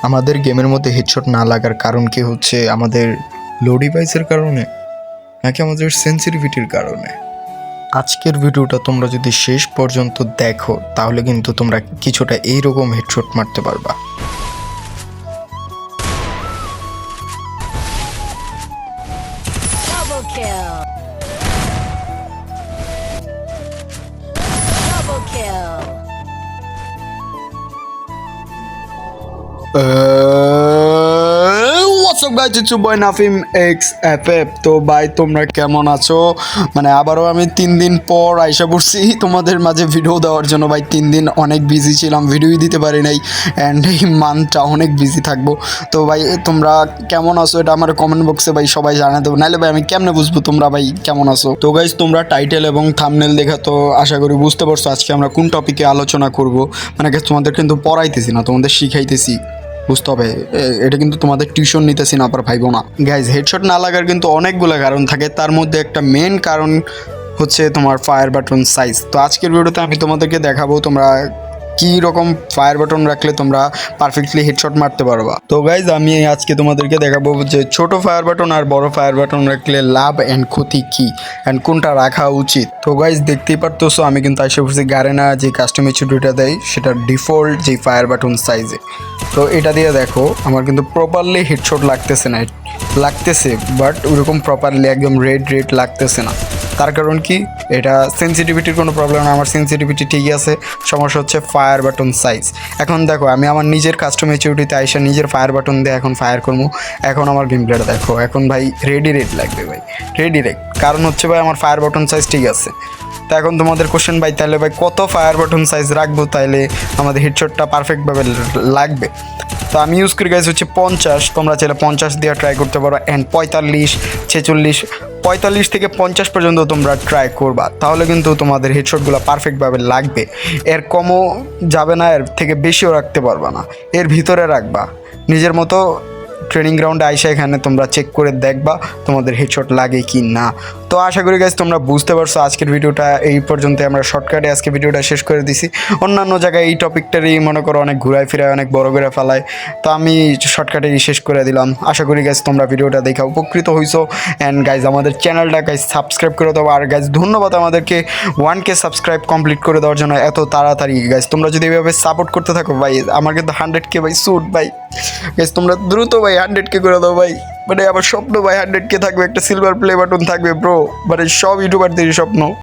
আমাদের গেমের মধ্যে হেডশট না লাগার কারণ কি হচ্ছে আমাদের লো ডিভাইসের কারণে নাকি আমাদের সেন্সিটিভিটির কারণে? আজকের ভিডিওটা তোমরা যদি শেষ পর্যন্ত দেখো তাহলে কিন্তু তোমরা কিছুটা এইরকম হেডশট মারতে পারবা। Double kill. Double kill. WhatsApp guys, it's your boy Nafim X FF. তো ভাই তোমরা কেমন আছো? মানে আবারও আমি 3 দিন পর আইসা পড়ছি তোমাদের মাঝে ভিডিও দেওয়ার জন্য। ভাই 3 দিন অনেক বিজি ছিলাম, ভিডিওই দিতে পারি নাই, অ্যান্ড এই মান্থটা অনেক বিজি থাকবো। তো ভাই তোমরা কেমন আছো এটা আমার কমেন্ট বক্সে ভাই সবাই জানিয়ে দেবো, নাহলে ভাই আমি কেমনে বুঝবো তোমরা ভাই কেমন আছো। তো গাইজ তোমরা টাইটেল এবং থাম্বনেল দেখা তো আশা করি বুঝতে পারছো আজকে আমরা কোন টপিকে আলোচনা করব। মানে guys, তোমাদের কিন্তু পড়াইতেছি না, তোমাদের শিখাইতেছি, বুঝতে হবে। এটা কিন্তু তোমাদের টিউশন নিতেছি না, আবার ভাইবো না। গাইজ হেডশট না লাগার কিন্তু অনেকগুলো কারণ থাকে, তার মধ্যে একটা মেন কারণ হচ্ছে তোমার ফায়ার বাটন সাইজ। তো আজকের ভিডিওতে আমি তোমাদেরকে দেখাবো তোমরা কী রকম ফায়ার বাটন রাখলে তোমরা পারফেক্টলি হেডশট মারতে পারবা। তো গাইজ আমি আজকে তোমাদেরকে দেখাবো যে ছোট ফায়ার বাটন আর বড় ফায়ার বাটন রাখলে লাভ অ্যান্ড ক্ষতি কী অ্যান্ড কোনটা রাখা উচিত। তো গাইজ দেখতেই পারতেছো আমি কিন্তু আশা করছি গারেনা যে কাস্টম এইচডিটা দেয় সেটা ডিফল্ট যে ফায়ার বাটন সাইজে। তো এটা দিয়ে দেখো আমার কিন্তু প্রপারলি হেডশট লাগতেছে না, লাগতেছে বাট ওইরকম প্রপারলি একদম রেড লাগতেছে না। তার কারণ কি, এটা সেন্সিটিভিটির কোনো প্রবলেম না, আমার সেন্সিটিভিটি ঠিকই আছে, সমস্যা হচ্ছে ফায়ার বাটন সাইজ। এখন দেখো আমি আমার নিজের কাস্টম এইচডিতে আইসা নিজের ফায়ার বাটন দিয়ে এখন ফায়ার করবো। এখন আমার গেম প্লেটা দেখো, এখন ভাই রেড লাগবে ভাই, রেড। কারণ হচ্ছে ভাই আমার ফায়ার বাটন সাইজ ঠিক আছে। তো এখন তোমাদের কোশ্চেন ভাই তাহলে ভাই কত ফায়ার বাটন সাইজ রাখবো তাইলে আমাদের হেডশটটা পারফেক্টভাবে লাগবে। তো আমি ইউজ করি গাইজ হচ্ছে 50, তোমরা চাইলে 50 দিয়ে ট্রাই করতে পারো, অ্যান্ড 45, 46, 45 থেকে 50 পর্যন্ত তোমরা ট্রাই করবা, তাহলে কিন্তু তোমাদের হেডশটগুলো পারফেক্টভাবে লাগবে। এর কমও যাবে না, এর থেকে বেশিও রাখতে পারবা না, এর ভিতরে রাখবা নিজের মতো। ট্রেনিং গ্রাউন্ডে আইসা এখানে তোমরা চেক করে দেখবা তোমাদের হেডশট লাগে কি না। তো আশা করি গাইজ তোমরা বুঝতে পারছো। আজকের ভিডিওটা এই পর্যন্ত, আমরা শর্টকাটে আজকে ভিডিওটা শেষ করে দিছি। অন্যান্য জায়গায় এই টপিকটারই মনে করো অনেক ঘুরায় ফিরায় অনেক বড় করে ফেলায়, তো আমি শর্টকাটেই শেষ করে দিলাম। আশা করি গাইজ তোমরা ভিডিওটা দেখে উপকৃত হইছো, অ্যান্ড গাইজ আমাদের চ্যানেলটা গাইজ সাবস্ক্রাইব করে দেবো। আর গাইজ ধন্যবাদ আমাদেরকে 1K সাবস্ক্রাইব কমপ্লিট করে দেওয়ার জন্য এত তাড়াতাড়ি। গাইজ তোমরা যদি এভাবে সাপোর্ট করতে থাকো ভাই, আমার কিন্তু 100K ভাই সুট ভাই। গাইজ তোমরা দ্রুত ভাই 100K করে দাও ভাই, মানে আমার স্বপ্ন ভাই 100K থাকবে, একটা সিলভার প্লে বাটন থাকবে ব্রো, মানে সব ইউটিউবারদেরই স্বপ্ন।